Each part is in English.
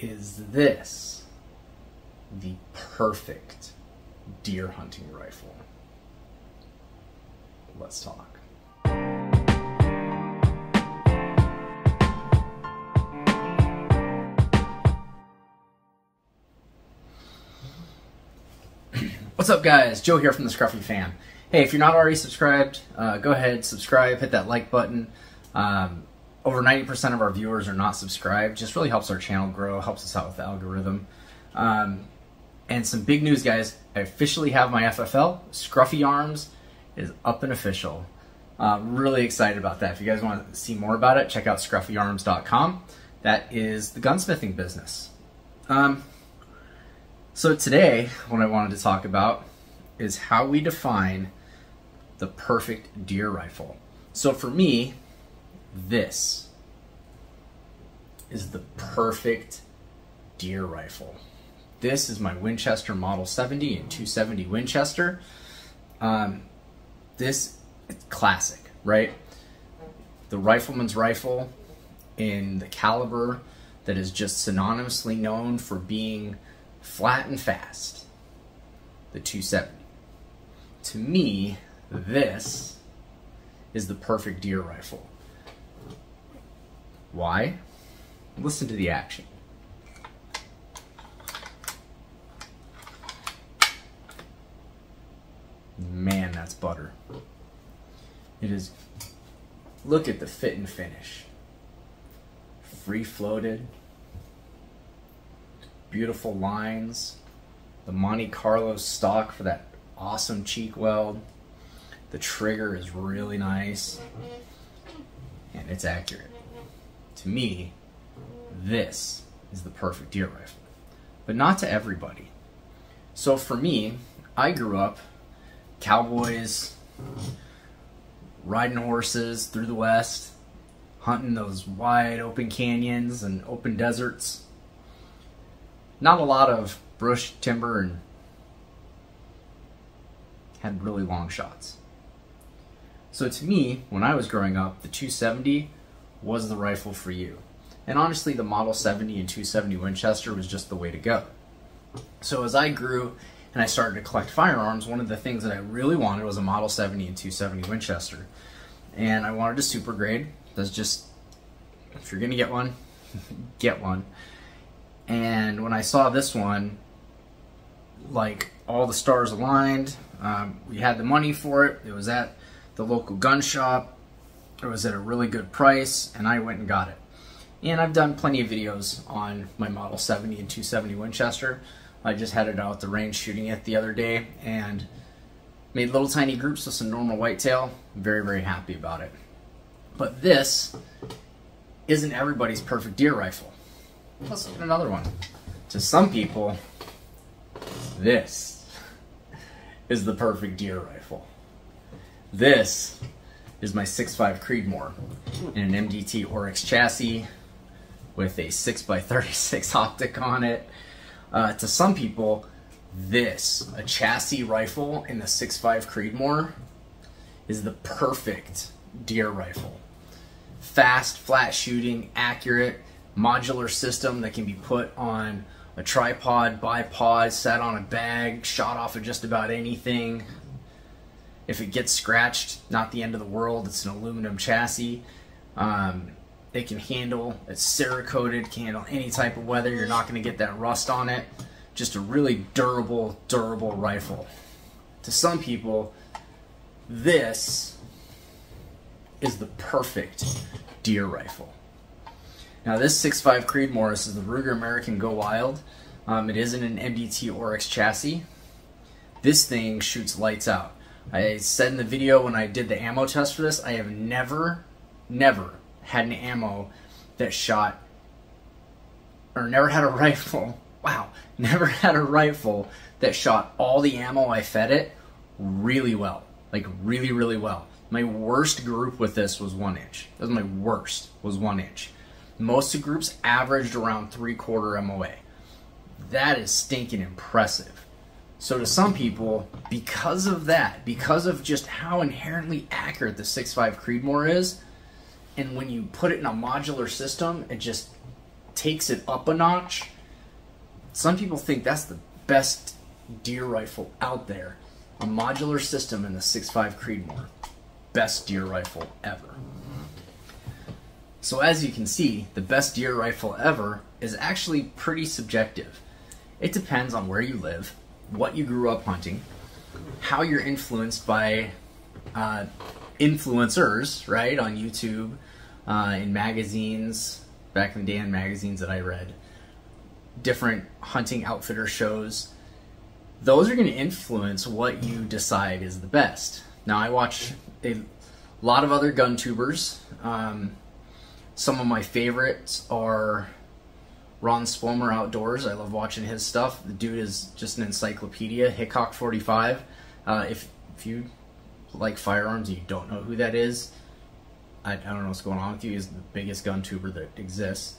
Is this the perfect deer hunting rifle? Let's talk. What's up, guys? Joe here from the Scruffy Fam. Hey, if you're not already subscribed, go ahead, subscribe, hit that like button. Over 90% of our viewers are not subscribed. Just really helps our channel grow, helps us out with the algorithm. And some big news, guys. I officially have my FFL. Scruffy Arms is up and official. Really excited about that. If you guys want to see more about it, check out scruffyarms.com. That is the gunsmithing business. So today, what I wanted to talk about is how we define the perfect deer rifle. So for me, this is the perfect deer rifle. This is my Winchester Model 70 and 270 Winchester. This is classic, right? The rifleman's rifle in the caliber that is just synonymously known for being flat and fast. The 270. To me, this is the perfect deer rifle. Why? Listen to the action. Man, that's butter. It is. Look at the fit and finish. Free floated. Beautiful lines. The Monte Carlo stock for that awesome cheek weld. The trigger is really nice. And it's accurate. To me, this is the perfect deer rifle. But not to everybody. So for me, I grew up cowboys, riding horses through the West, hunting those wide open canyons and open deserts. Not a lot of brush, timber, and had really long shots. So to me, when I was growing up, the 270 was the rifle for you. And honestly, the Model 70 and 270 Winchester was just the way to go. So as I grew and I started to collect firearms, one of the things that I really wanted was a Model 70 and 270 Winchester. And I wanted a super grade. That's just, if you're gonna get one, get one. And when I saw this one, like, all the stars aligned. We had the money for it. It was at the local gun shop. It was at a really good price, and I went and got it. And I've done plenty of videos on my Model 70 and 270 Winchester. I just had it out at the range shooting it the other day and made little tiny groups with some normal whitetail. Very, very happy about it. But this isn't everybody's perfect deer rifle. Let's look at another one. To some people, this is the perfect deer rifle. This is my 6.5 Creedmoor in an MDT Oryx chassis with a 6x36 optic on it. To some people, this, a chassis rifle in the 6.5 Creedmoor, is the perfect deer rifle. Fast, flat shooting, accurate, modular system that can be put on a tripod, bipod, sat on a bag, shot off of just about anything. If it gets scratched, not the end of the world. It's an aluminum chassis. It can handle, it's Cerakoted, can handle any type of weather. You're not going to get that rust on it. Just a really durable rifle. To some people, this is the perfect deer rifle. Now this 6.5 Creedmoor is the Ruger American Go Wild. It is in an MDT Oryx chassis. This thing shoots lights out. I said in the video when I did the ammo test for this, I have never had an ammo that shot, or never had a rifle, wow, never had a rifle that shot all the ammo I fed it really well. Like really, really well. My worst group with this was 1 inch. That was my worst, was 1 inch. Most of groups averaged around 3/4 MOA. That is stinking impressive. So to some people, because of that, because of just how inherently accurate the 6.5 Creedmoor is, and when you put it in a modular system, it just takes it up a notch. Some people think that's the best deer rifle out there. A modular system in the 6.5 Creedmoor. Best deer rifle ever. So as you can see, the best deer rifle ever is actually pretty subjective. It depends on where you live, what you grew up hunting, how you're influenced by influencers, right, on YouTube, in magazines, back in the day in magazines that I read, different hunting outfitter shows. Those are going to influence what you decide is the best. Now, I watch a lot of other gun tubers. Some of my favorites are Ron Spomer Outdoors. I love watching his stuff. The dude is just an encyclopedia. Hickok 45. If you like firearms and you don't know who that is, I don't know what's going on with you. He's the biggest gun tuber that exists.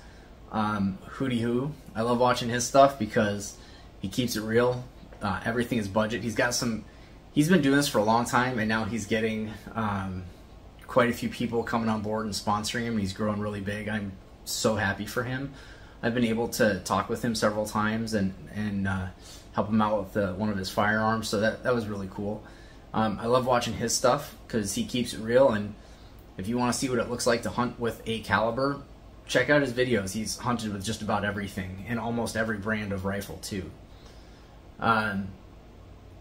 Hootie Hoo. I love watching his stuff because he keeps it real. Everything is budget. He's been doing this for a long time, and now he's getting quite a few people coming on board and sponsoring him. He's growing really big. I'm so happy for him. I've been able to talk with him several times and help him out with one of his firearms, so that was really cool. I love watching his stuff because he keeps it real, and if you want to see what it looks like to hunt with a caliber, check out his videos. He's hunted with just about everything and almost every brand of rifle too. And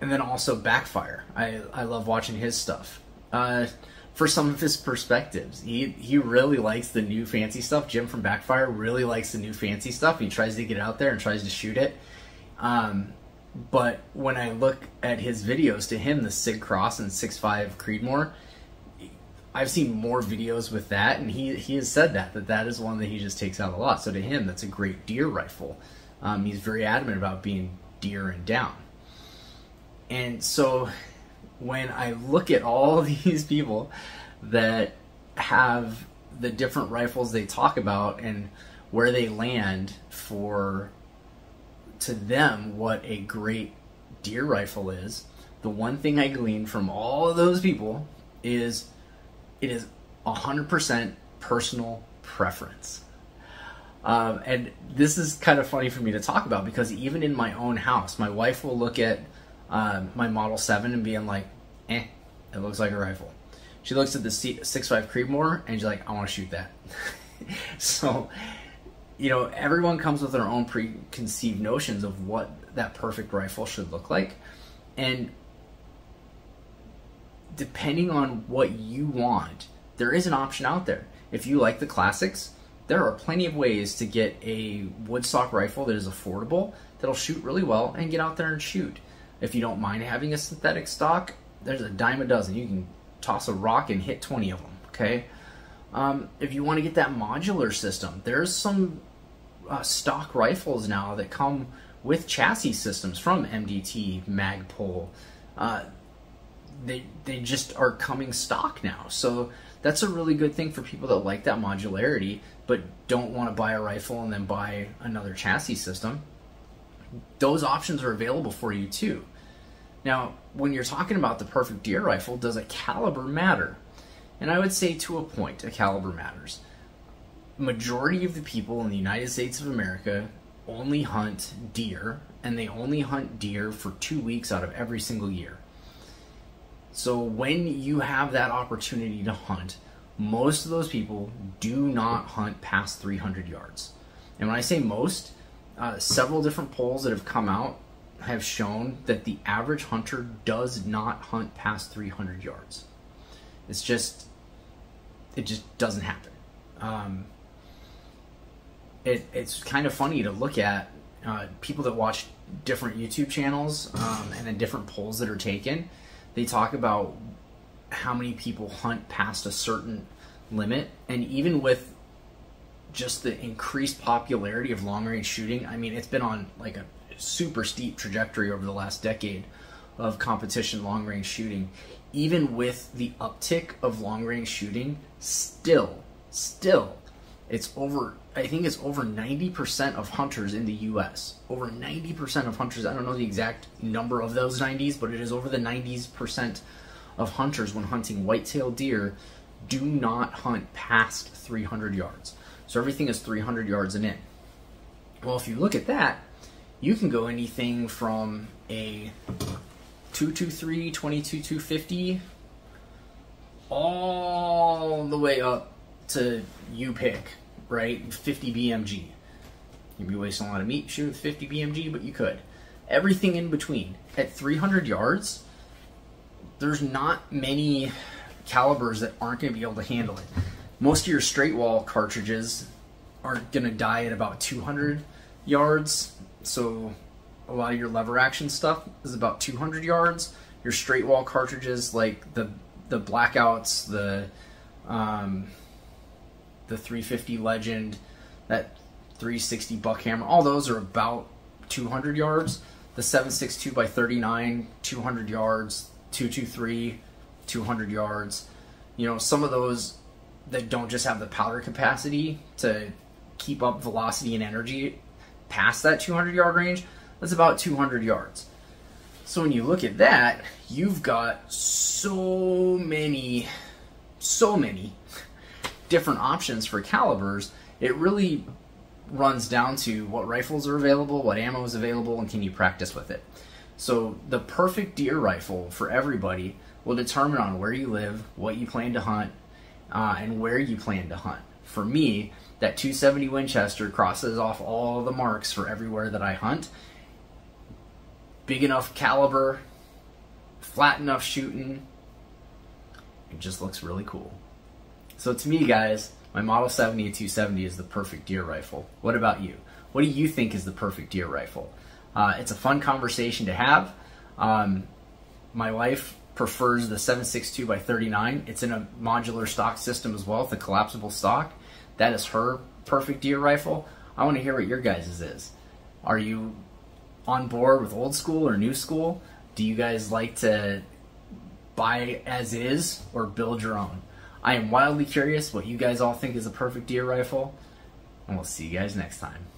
then also Backfire. I love watching his stuff. For some of his perspectives. He really likes the new fancy stuff. Jim from Backfire really likes the new fancy stuff. He tries to get out there and tries to shoot it. But when I look at his videos, to him, the Sig Cross and 6.5 Creedmoor, I've seen more videos with that, and he has said that is one that he just takes out a lot. So to him, that's a great deer rifle. He's very adamant about being deer and down. And so when I look at all these people that have the different rifles they talk about and where they land for, to them, what a great deer rifle is, the one thing I glean from all of those people is it is 100% personal preference. And this is kind of funny for me to talk about because even in my own house, my wife will look at my Model 7 and being like, it looks like a rifle. She looks at the 6.5 Creedmoor and she's like, I want to shoot that. So, you know, everyone comes with their own preconceived notions of what that perfect rifle should look like. And depending on what you want, there is an option out there. If you like the classics, there are plenty of ways to get a woodstock rifle that is affordable, that'll shoot really well, and get out there and shoot. If you don't mind having a synthetic stock, there's a dime a dozen. You can toss a rock and hit 20 of them, okay? If you want to get that modular system, there's some stock rifles now that come with chassis systems from MDT, Magpul. They just are coming stock now. So that's a really good thing for people that like that modularity but don't want to buy a rifle and then buy another chassis system. Those options are available for you too. Now, when you're talking about the perfect deer rifle, does a caliber matter? And I would say to a point, a caliber matters. Majority of the people in the United States of America only hunt deer, and they only hunt deer for 2 weeks out of every single year. So when you have that opportunity to hunt, most of those people do not hunt past 300 yards. And when I say most, several different polls that have come out have shown that the average hunter does not hunt past 300 yards. It just doesn't happen. It's kind of funny to look at people that watch different YouTube channels and then different polls that are taken. They talk about how many people hunt past a certain limit, and even with just the increased popularity of long-range shooting, I mean, it's been on like a super steep trajectory over the last decade of competition long-range shooting. Even with the uptick of long-range shooting, still, it's over, I think it's over 90% of hunters in the U.S. Over 90% of hunters, I don't know the exact number of those 90s, but it is over the 90% of hunters when hunting whitetail deer do not hunt past 300 yards. So everything is 300 yards and in. Well, if you look at that, you can go anything from a 223, 22-250, all the way up to you pick, right? 50 BMG. You'd be wasting a lot of meat shooting with 50 BMG, but you could. Everything in between. At 300 yards, there's not many calibers that aren't going to be able to handle it. Most of your straight wall cartridges are going to die at about 200 yards. So a lot of your lever action stuff is about 200 yards. Your straight wall cartridges, like the Blackouts, the 350 Legend, that 360 Buckhammer, all those are about 200 yards. The 7.62 by 39, 200 yards. 223, 200 yards. You know, some of those that don't just have the powder capacity to keep up velocity and energy past that 200 yard range, that's about 200 yards. So when you look at that, you've got so many different options for calibers. It really runs down to what rifles are available, what ammo is available, and can you practice with it. So the perfect deer rifle for everybody will determine on where you live, what you plan to hunt, and where you plan to hunt. For me, that 270 Winchester crosses off all the marks for everywhere that I hunt. Big enough caliber, flat enough shooting, it just looks really cool. So to me, guys, my Model 70 and 270 is the perfect deer rifle. What about you? What do you think is the perfect deer rifle? It's a fun conversation to have. My wife prefers the 7.62 by 39. It's in a modular stock system as well, with a collapsible stock. That is her perfect deer rifle. I want to hear what your guys' is. Are you on board with old school or new school? Do you guys like to buy as is or build your own? I am wildly curious what you guys all think is a perfect deer rifle, and we'll see you guys next time.